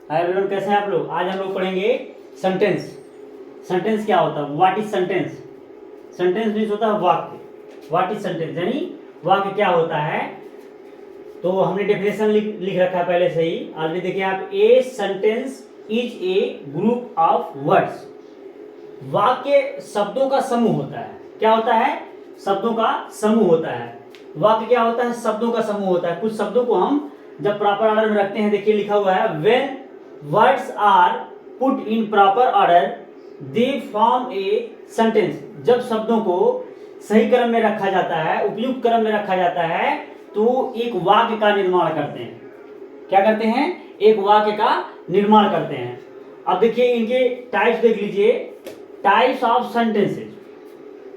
Hi everyone, कैसे हैं आप लोग। आज हम लोग पढ़ेंगे सेंटेंस। सेंटेंस क्या होता है, what is sentence. Sentence means होता है वाक्य। व्हाट इज सेंटेंस यानी वाक्य क्या होता है। तो हमने डेफिनेशन लिख रखा है पहले से ही, ऑलरेडी देखिए आप। A sentence is a group of words. वाक्य शब्दों का समूह होता है। क्या होता है, शब्दों का समूह होता है। वाक्य क्या होता है, शब्दों का समूह होता है। कुछ शब्दों को हम जब प्रॉपर ऑर्डर में रखते हैं, देखिए लिखा हुआ है, when words are put in proper order they form a sentence. जब शब्दों को सही क्रम में रखा जाता है, उपयुक्त क्रम में रखा जाता है, तो एक वाक्य का निर्माण करते हैं। क्या करते हैं, एक वाक्य का निर्माण करते हैं। अब देखिए इनके टाइप्स देख लीजिए, टाइप्स ऑफ सेंटेंसेस।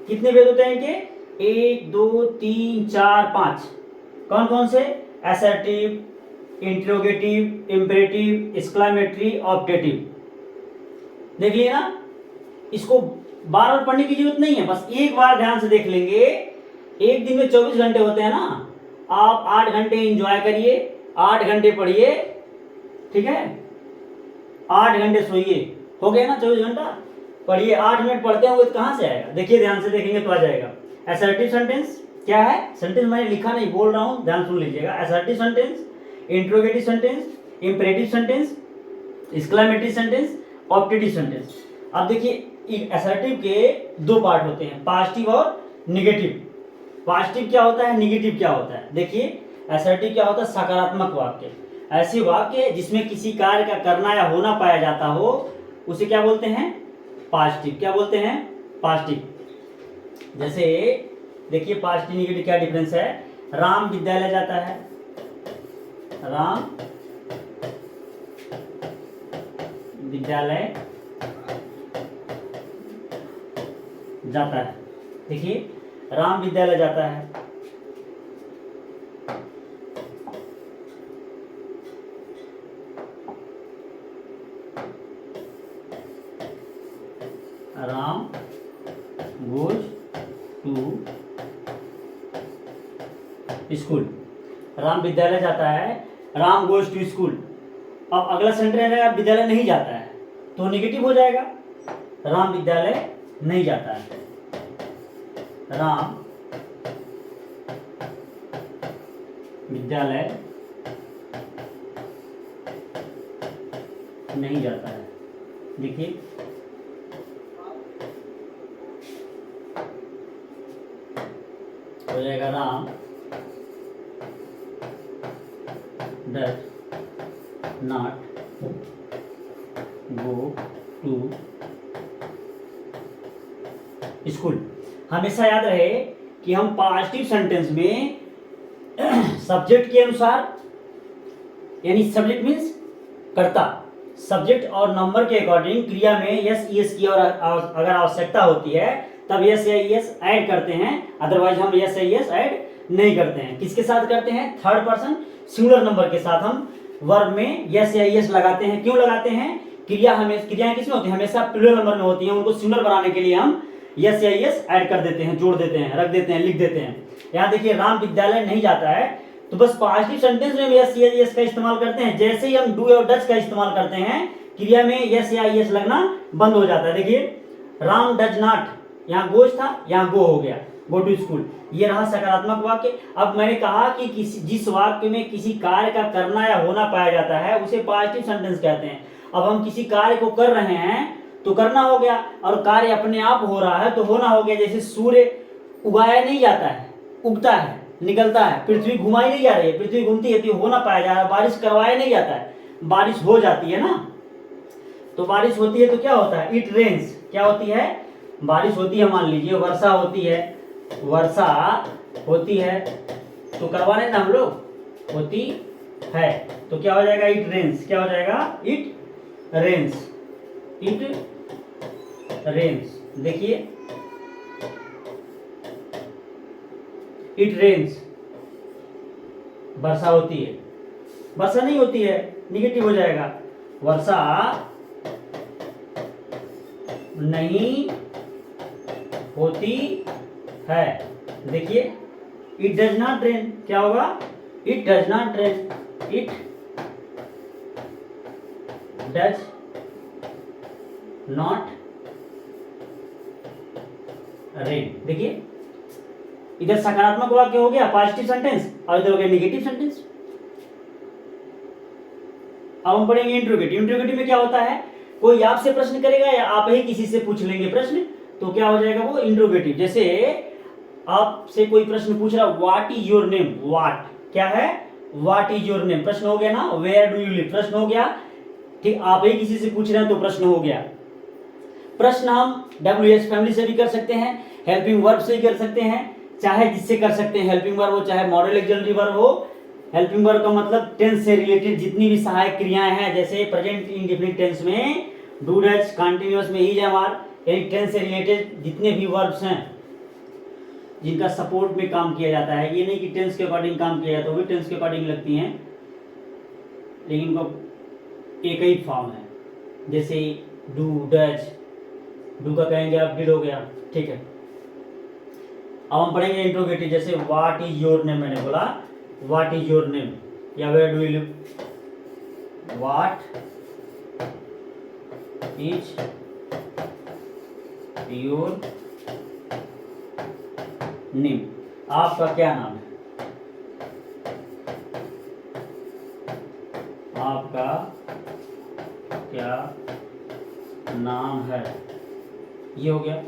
कितने वेद होते हैं इनके, 1 2 3 4 5। कौन कौन से, assertive, interrogative, imperative, exclamatory, objective. देख लिए ना। इसको बार बार पढ़ने की जरूरत नहीं है, बस एक बार ध्यान से देख लेंगे। एक दिन में 24 घंटे होते हैं ना, आप 8 घंटे एंजॉय करिए, 8 घंटे पढ़िए, ठीक है। 8 घंटे सोइए, हो गया ना 24 घंटा। पढ़िए, 8 मिनट पढ़ते होंगे तो कहाँ से आएगा। देखिए ध्यान से देखेंगे तो आ जाएगा। असर्टिव सेंटेंस क्या है, सेंटेंस मैंने लिखा नहीं, बोल रहा हूँ, ध्यान सुन लीजिएगा। Assertive sentence, interrogative sentence, imperative sentence, exclamatory sentence, objective sentence. अब देखिए असर्टिव के दो पार्ट होते हैं, पॉजिटिव और निगेटिव। पॉजिटिव क्या होता है, निगेटिव क्या होता है। देखिए असर्टिव क्या होता है, सकारात्मक वाक्य। ऐसे वाक्य जिसमें किसी कार्य का करना या होना पाया जाता हो, उसे क्या बोलते हैं, पॉजिटिव। क्या बोलते हैं, पॉजिटिव। जैसे देखिए पॉजिटिव निगेटिव क्या डिफरेंस है। राम विद्यालय जाता है, राम विद्यालय जाता है। देखिए राम विद्यालय जाता है, Ram goes to school. Ram विद्यालय जाता है, राम गोज टू स्कूल। अब अगला सेंटेंस रहेगा विद्यालय नहीं जाता है, तो निगेटिव हो जाएगा। राम विद्यालय नहीं जाता है, राम विद्यालय नहीं जाता है। देखिए हो जाएगा, Ram does not go to school. हमेशा याद रहे कि हम पॉजिटिव सेंटेंस में सब्जेक्ट के अनुसार, यानी सब्जेक्ट मीन्स कर्ता, सब्जेक्ट और नंबर के अकॉर्डिंग क्रिया में यस यस की और अगर आवश्यकता होती है तब यस या यस ऐड करते हैं, अदरवाइज हम यस या यस ऐड नहीं करते हैं। किसके साथ करते हैं, थर्ड पर्सन सिंगुलर नंबर के साथ हम वर्ब में यस या यस लगाते हैं। क्यों लगाते हैं, क्रियाएं किसमें होती है, हमेशा प्लूरल नंबर में होती है। उनको सिंगुलर बनाने के लिए हम यस या यस ऐड कर देते हैं, जोड़ देते हैं, रख देते हैं, लिख देते हैं। यहाँ देखिए राम विद्यालय नहीं जाता है, तो बस पॉजिटिव सेंटेंस में यस या यस का इस्तेमाल करते हैं। जैसे ही हम डू और डज का इस्तेमाल करते हैं, क्रिया में यस या यस लगना बंद हो जाता है। देखिए राम डज नॉट, यहाँ गोज था, यहाँ गो हो गया, गो टू स्कूल। ये रहा सकारात्मक वाक्य। अब मैंने कहा कि जिस वाक्य में किसी कार्य का करना या होना पाया जाता है उसे पॉजिटिव सेंटेंस कहते हैं। अब हम किसी कार्य को कर रहे हैं तो करना हो गया, और कार्य अपने आप हो रहा है तो होना हो गया। जैसे सूर्य उगाया नहीं जाता है, उगता है, निकलता है। पृथ्वी घुमाई नहीं जा रही है, पृथ्वी घूमती है तो होना पाया जा रहा है। बारिश करवाया नहीं जाता है, बारिश हो जाती है ना। तो बारिश होती है तो क्या होता है, इट रेन्स। क्या होती है, बारिश होती है, मान लीजिए वर्षा होती है, वर्षा होती है तो करवाने ना हम लोग, होती है तो क्या हो जाएगा, इट रेन्स। क्या हो जाएगा, इट रेन्स, इट रेन्स। देखिए इट रेन्स, वर्षा होती है, वर्षा नहीं होती है, निगेटिव हो जाएगा। वर्षा नहीं होती है। देखिए इट डज नॉट रेन, क्या होगा, it does not rain, it does not rain. देखिए इधर सकारात्मक वाक्य हो गया पॉजिटिव सेंटेंस, और इधर हो गया नेगेटिव सेंटेंस। अब हम पढ़ेंगे इंट्रोगेटिव। इंट्रोगेटिव में क्या होता है, कोई आपसे प्रश्न करेगा या आप ही किसी से पूछ लेंगे प्रश्न, तो क्या हो जाएगा वो इंट्रोगेटिव। जैसे आपसे कोई प्रश्न पूछ रहा, what is your name, what क्या है, व्हाट इज योर नेम, प्रश्न हो गया ना। वेयर डू यू लिव, प्रश्न हो गया। ठीक, आप ही किसी से पूछ रहे हैं तो प्रश्न हो गया। प्रश्न हम WH फैमिली से भी कर सकते हैं, हेल्पिंग वर्ब से भी कर सकते हैं, चाहे जिससे कर सकते हैं, हेल्पिंग वर्ब हो चाहे मॉडल ऑक्सिलरी वर्ब हो। हेल्पिंग वर्ब का मतलब टेंस से रिलेटेड जितनी भी सहायक क्रियाएं हैं, जैसे प्रेजेंट इंडेफिनिट टेंस में डू डज, कंटिन्यूअस में इज एम आर, यानी टेंस से रिलेटेड जितने भी वर्ब्स हैं जिनका सपोर्ट में काम किया जाता है। ये नहीं कि टेंस के अकॉर्डिंग काम किया जाता है, वो भी टेंस के अकॉर्डिंग लगती हैं, लेकिन उनका एक ही फॉर्म है। जैसे डू डज, डू का कहेंगे आप डिड हो गया। ठीक है, अब हम पढ़ेंगे इंट्रोगेटिव। जैसे व्हाट इज योर नेम, मैंने बोला व्हाट इज योर नेम, या where do you live, what is your name, आपका क्या नाम है, आपका क्या नाम है, ये हो गया।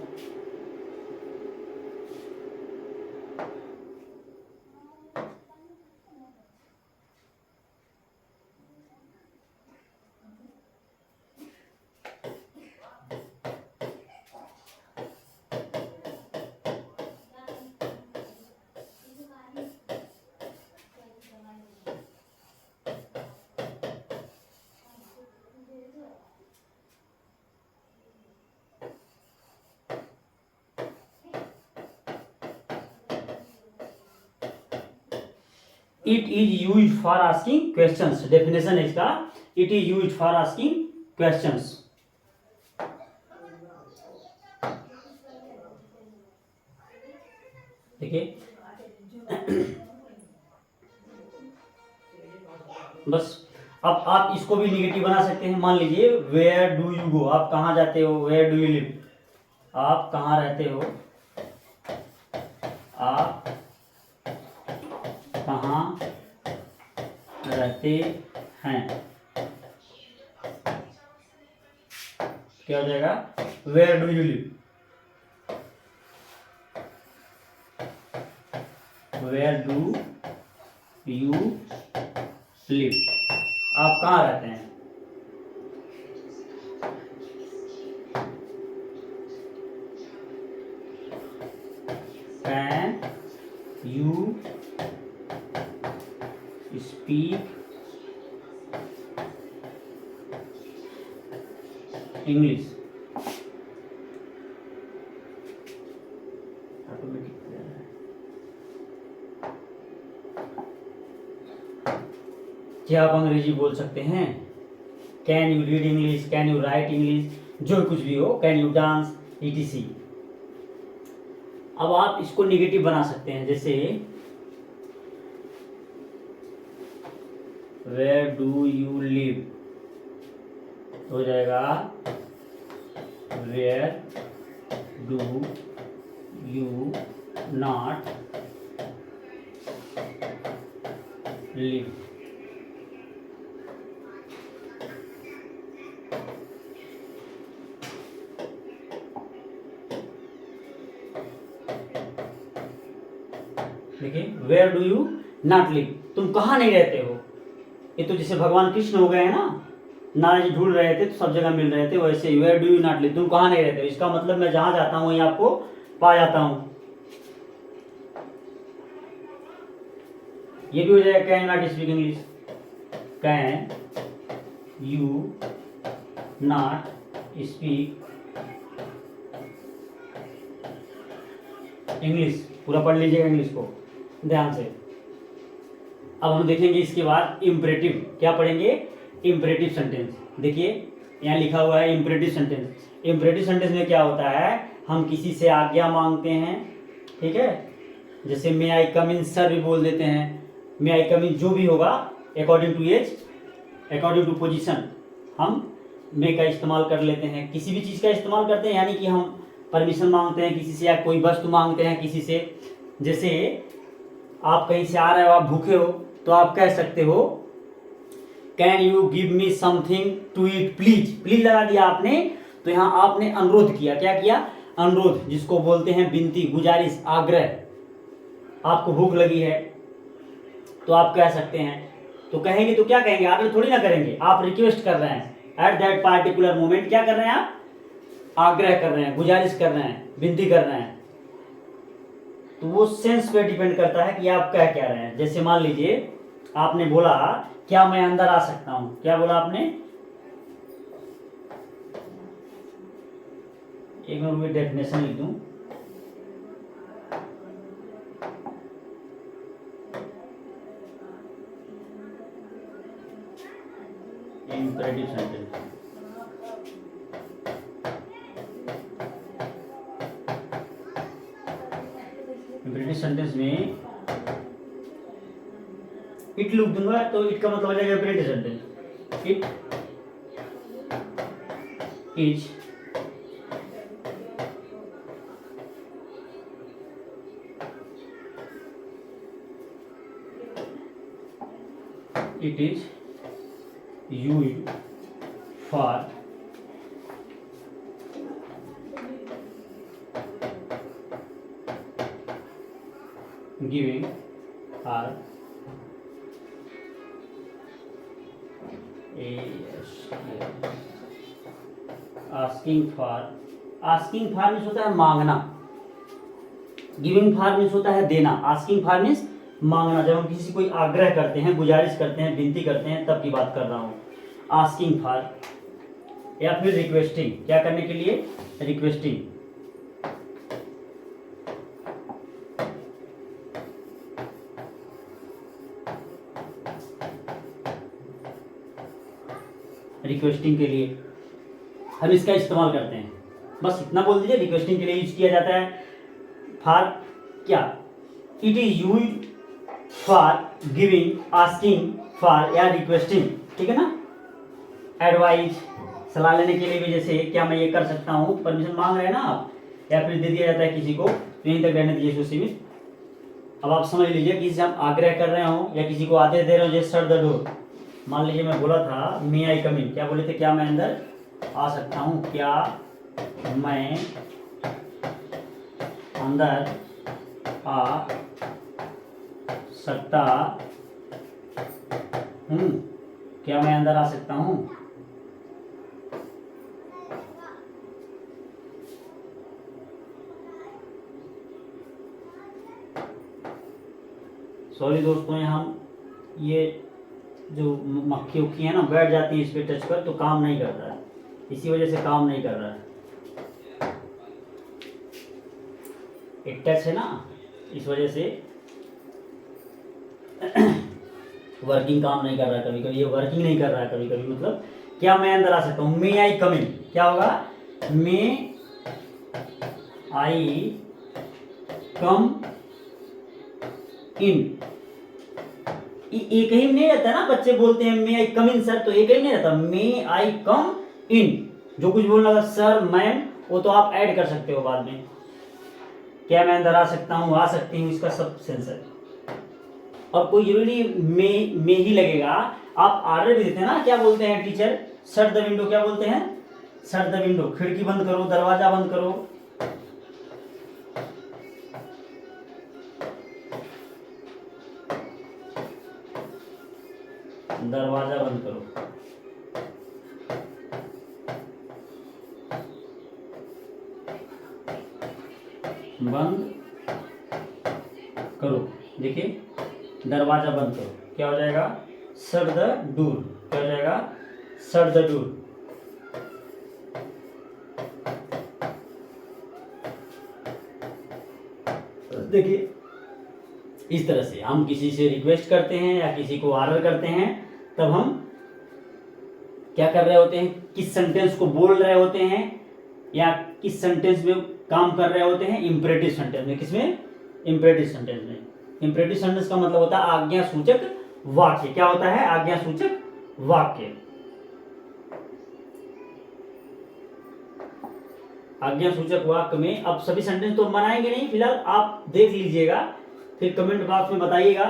It is used for asking questions, definition है इसका, it is used for asking questions. देखिए बस अब आप इसको भी निगेटिव बना सकते हैं। मान लीजिए वेयर डू यू गो, आप कहाँ जाते हो, वेयर डू यू लिव, आप कहाँ रहते हो, आप कहाँ रहते हैं, क्या हो जाएगा, where do you live, where do you live, आप कहाँ रहते हैं। Can you speak English. क्या आप अंग्रेजी बोल सकते हैं, can you read English, can you write English, जो कुछ भी हो, कैन यू डांस etc। अब आप इसको निगेटिव बना सकते हैं। जैसे वेयर डू यू लिव हो जाएगा where do you not live. देखिए where do you not live, तुम कहाँ नहीं रहते हो। ये तो जैसे भगवान कृष्ण हो गए हैं ना, नाराज ढूंढ रहे थे तो सब जगह मिल रहे थे, वैसे ही where do you not live, तुम कहाँ नहीं रहते हो, इसका मतलब मैं जहां जाता हूं वहीं आपको पा जाता हूं। ये भी हो जाएगा can not speak English, can you not speak English. पूरा पढ़ लीजिएगा इंग्लिश को ध्यान से। अब हम देखेंगे इसके बाद इम्परेटिव, क्या पढ़ेंगे, इम्परेटिव सेंटेंस। देखिए यहाँ लिखा हुआ है इम्परेटिव सेंटेंस। इम्परेटिव सेंटेंस में क्या होता है, हम किसी से आज्ञा मांगते हैं, ठीक है, जैसे मे आई कम इन सर भी बोल देते हैं, मे आई कम इन, जो भी होगा according to age, according to position, हम मे का इस्तेमाल कर लेते हैं, किसी भी चीज़ का इस्तेमाल करते हैं, यानी कि हम परमिशन मांगते हैं किसी से या कोई वस्तु मांगते हैं किसी से। जैसे आप कहीं से आ रहे हो, आप भूखे हो, तो आप कह सकते हो can you give me something to eat please. Please लगा दिया आपने, तो यहाँ आपने अनुरोध किया। क्या किया? अनुरोध, जिसको बोलते हैं विनती, गुजारिश, आग्रह। आपको भूख लगी है तो आप कह सकते हैं, तो कहेंगे तो क्या कहेंगे, आग्रह थोड़ी ना करेंगे, आप रिक्वेस्ट कर रहे हैं। एट दैट पार्टिकुलर मोमेंट क्या कर रहे हैं आप? आग्रह कर रहे हैं, गुजारिश कर रहे हैं, विनती कर रहे हैं। तो वो सेंस पे डिपेंड करता है कि आप कह क्या रहे हैं। जैसे मान लीजिए आपने बोला क्या मैं अंदर आ सकता हूं, क्या बोला आपने? एक मिनट डेफिनेशन लिख दूं। इंपरेटिव सेंटेंस, इंपरेटिव सेंटेंस में इट लिख दूंगा तो इट का मतलब हो जाएगा imperative sentence. It is it is used for giving or asking for। asking for means होता है मांगना, गिविंग फॉर मीन्स होता है देना, आस्किंग फॉर मीन्स मांगना। जब हम किसी से कोई आग्रह करते हैं, गुजारिश करते हैं, विनती करते हैं, तब की बात कर रहा हूँ। आस्किंग फॉर या फिर रिक्वेस्टिंग, क्या करने के लिए? रिक्वेस्टिंग। रिक्वेस्टिंग के लिए हम इसका इस्तेमाल करते हैं। बस इतना बोल दीजिए, रिक्वेस्टिंग के लिए यूज किया जाता है। फॉर क्या? It is use for giving, asking for या रिक्वेस्टिंग, ठीक है ना। एडवाइस, सलाह लेने के लिए भी, जैसे क्या मैं ये कर सकता हूँ, परमिशन मांग रहे हैं ना आप, या फिर दे दिया जाता है किसी को, तो यहीं तक रहने दीजिए सीमित। अब आप समझ लीजिए कि हम आग्रह कर रहे हो या किसी को आदेश दे रहे हो, जैसे शट द डोर। मान लीजिए मैं बोला था मे आई कम इन, क्या बोले थे? क्या मैं अंदर आ सकता हूँ? क्या मैं अंदर आ सकता हूँ? क्या मैं अंदर आ सकता हूँ? सॉरी दोस्तों, यहाँ ये जो मक्खी उक्खी है ना, बैठ जाती है इस पे टच पर, तो काम नहीं करता है, इसी वजह से काम नहीं कर रहा है। एक टच है ना, इस वजह से वर्किंग काम नहीं कर रहा है। कभी कभी ये वर्किंग नहीं कर रहा है कभी कभी। मतलब क्या मैं अंदर आ सकता हूँ? मे आई कम इन, क्या होगा? मे आई कम इन। एक ही नहीं रहता ना, बच्चे बोलते हैं मे आई कम इन सर, तो एक ही नहीं रहता। मे आई कम इन, जो कुछ बोलना था सर मैम, वो तो आप ऐड कर सकते हो बाद में। क्या मैं अंदर आ सकता हूँ, आ सकती हूँ, इसका सब सेंस है। और कोई जरूरी में ही लगेगा। आप ऑर्डर भी देते हैं ना, क्या बोलते हैं टीचर? शट द विंडो, क्या बोलते हैं? शट द विंडो, खिड़की बंद करो, दरवाजा बंद करो। दरवाजा बंद करो। बंद करो, देखिए दरवाजा बंद करो, क्या हो जाएगा? शट द डोर, क्या हो जाएगा? Shut the door. देखिए इस तरह से हम किसी से रिक्वेस्ट करते हैं या किसी को ऑर्डर करते हैं, तब हम क्या कर रहे होते हैं? किस सेंटेंस को बोल रहे होते हैं या किस सेंटेंस में काम कर रहे होते हैं? इंपरेटिव सेंटेंस में। किसमें? इंपरेटिव सेंटेंस में। इंपरेटिव सेंटेंस का मतलब होता है आज्ञा सूचक वाक्य। क्या होता है? आज्ञा सूचक वाक्य। आज्ञा सूचक वाक्य में अब सभी सेंटेंस तो बनाएंगे नहीं, फिलहाल आप देख लीजिएगा, फिर कमेंट बॉक्स में बताइएगा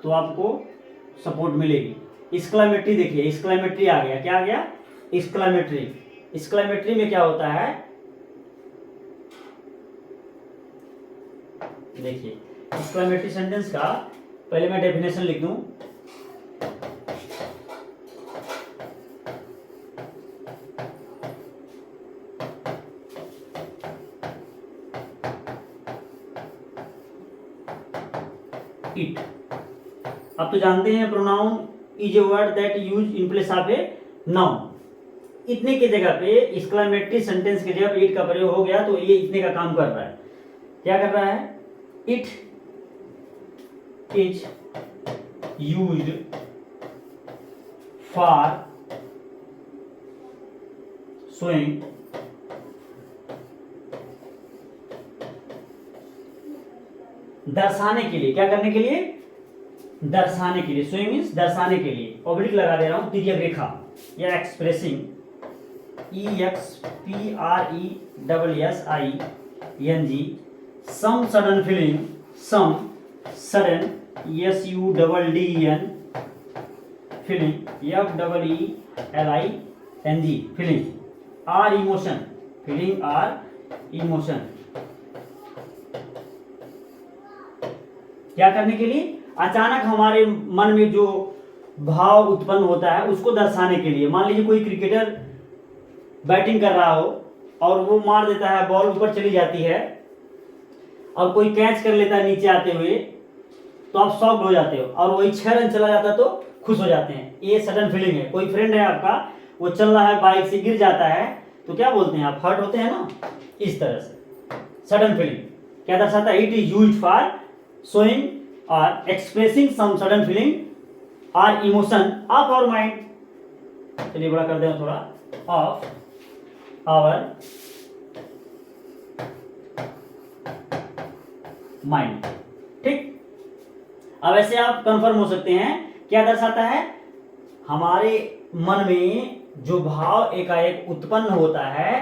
तो आपको सपोर्ट मिलेगी। एक्सक्लेमेटरी देखिए, एक्सक्लेमेटरी आ गया, क्या आ गया? एक्सक्लेमेटरी। एक्सक्लेमेटरी में क्या होता है देखिए, एक्सक्लेमेटरी सेंटेंस का पहले मैं डेफिनेशन लिख दूं। इट, अब तो जानते हैं pronoun is a word that use in place of a noun. इतने की जगह पे एक्सक्लेमेटरी सेंटेंस की जगह इट का प्रयोग हो गया तो ये इतने का काम कर रहा है। क्या कर रहा है? It is used for showing दर्शाने के लिए। क्या करने के लिए? दर्शाने के लिए। शोइंग मीन्स दर्शाने के लिए। ऑब्लिक लगा दे रहा हूं, तिर्यक रेखा, या expressing, EXPRESSING some sudden feeling, some sudden SUDDEN feeling, FEELING feeling, or emotion, feeling or emotion। क्या करने के लिए? अचानक हमारे मन में जो भाव उत्पन्न होता है उसको दर्शाने के लिए। मान लीजिए कोई क्रिकेटर बैटिंग कर रहा हो और वो मार देता है, बॉल ऊपर चली जाती है और कोई कैच कर लेता है नीचे आते हुए, तो आप शॉक्ड हो जाते हो, और वही 6 रन चला जाता तो खुश हो जाते हैं। ये सडन फीलिंग है। कोई फ्रेंड है आपका, वो चल रहा है बाइक से, गिर जाता है तो क्या बोलते हैं आप? हर्ट होते हैं ना। इस तरह से सडन फीलिंग क्या दर्शाता है? It is used for showing और एक्सप्रेसिंग सम सडन फीलिंग और इमोशन ऑफ आवर माइंड। चलिए बड़ा कर दें थोड़ा, ऑफ आवर माइंड। ठीक, अब ऐसे आप कंफर्म हो सकते हैं क्या दर्शाता है? हमारे मन में जो भाव एकाएक उत्पन्न होता है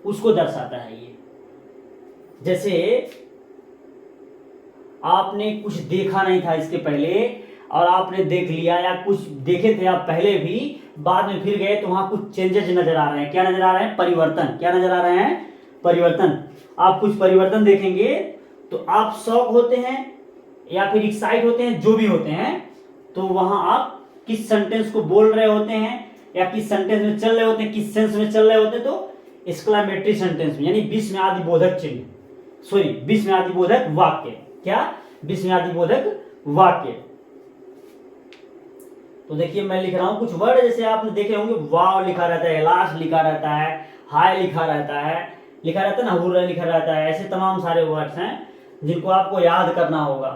उसको दर्शाता है ये। जैसे आपने कुछ देखा नहीं था इसके पहले और आपने देख लिया, या कुछ देखे थे आप पहले भी, बाद में फिर गए तो वहां कुछ चेंजेस नजर आ रहे हैं। क्या नजर आ रहे हैं? परिवर्तन। क्या नजर आ रहे हैं? परिवर्तन। आप कुछ परिवर्तन देखेंगे तो आप शॉक होते हैं या फिर एक्साइट होते हैं, जो भी होते हैं, तो वहां आप किस सेंटेंस को बोल रहे होते हैं या किस सेंटेंस में चल रहे होते हैं, किस सेंस में चल रहे होते हैं, तो एक्सक्लेमेटरी सेंटेंस में, यानी विस्मयादिबोधक चिन्ह, सॉरी विस्मयादिबोधक वाक्य। क्या? विस्मयादिबोधक वाक्य। तो देखिए मैं लिख रहा हूं कुछ वर्ड, जैसे आपने देखे होंगे, वाव लिखा रहता है, लास्ट लिखा रहता है, हाय लिखा रहता है, ना हुर्रा लिखा रहता है। ऐसे तमाम सारे वर्ड्स हैं जिनको आपको याद करना होगा।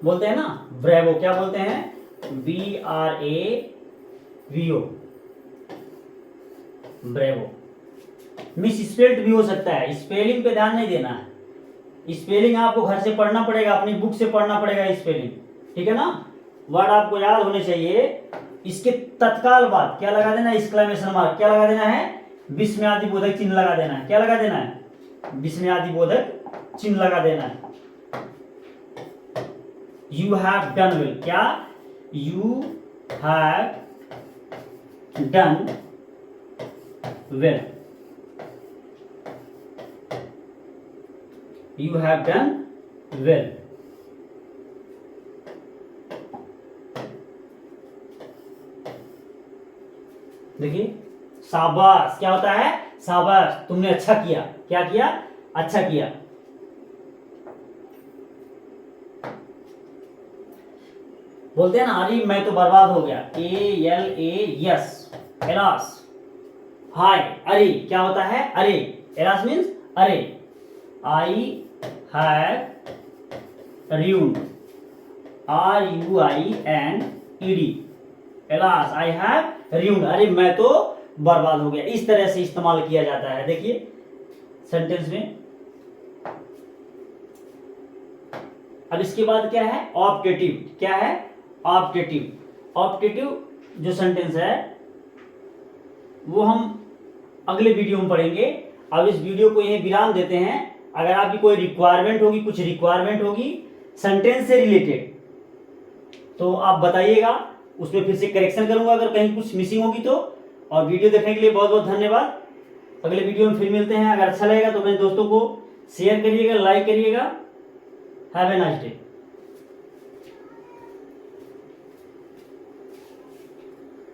बोलते हैं ना ब्रेवो, क्या बोलते हैं? BRAVO, bravo. मिस स्पेल्ड भी हो सकता है, स्पेलिंग पे ध्यान नहीं देना है। स्पेलिंग आपको घर से पढ़ना पड़ेगा, अपनी बुक से पढ़ना पड़ेगा स्पेलिंग, ठीक है ना। वर्ड आपको याद होने चाहिए। इसके तत्काल बाद क्या लगा देना? Exclamation mark. क्या लगा देना है? विस्मयादिबोधक चिन्ह लगा देना है। क्या लगा देना है? विस्मयादिबोधक चिन्ह लगा देना है। You have done well. क्या? You have done well, you have done well. देखिए शाबाश, क्या होता है? शाबाश, तुमने अच्छा किया। क्या किया? अच्छा किया। बोलते हैं ना, अरे मैं तो बर्बाद हो गया, ALAS, एलास। हाय, अरे क्या होता है? अरे, एलास मीन्स अरे। I have ruined, RUINED, alas, I have ruined, अरे मैं तो बर्बाद हो गया। इस तरह से इस्तेमाल किया जाता है। देखिए सेंटेंस में। अब इसके बाद क्या है? ऑप्टेटिव। क्या है? ऑप्टेटिव। ऑप्टेटिव जो सेंटेंस है वो हम अगले वीडियो में पढ़ेंगे। अब इस वीडियो को यहीं विराम देते हैं। अगर आपकी कोई रिक्वायरमेंट होगी, कुछ रिक्वायरमेंट होगी सेंटेंस से रिलेटेड, तो आप बताइएगा, उसमें फिर से करेक्शन करूंगा अगर कहीं कुछ मिसिंग होगी तो। और वीडियो देखने के लिए बहुत बहुत धन्यवाद। अगले वीडियो में फिर मिलते हैं। अगर अच्छा लगेगा तो अपने दोस्तों को शेयर करिएगा, लाइक करिएगा। Have a nice day.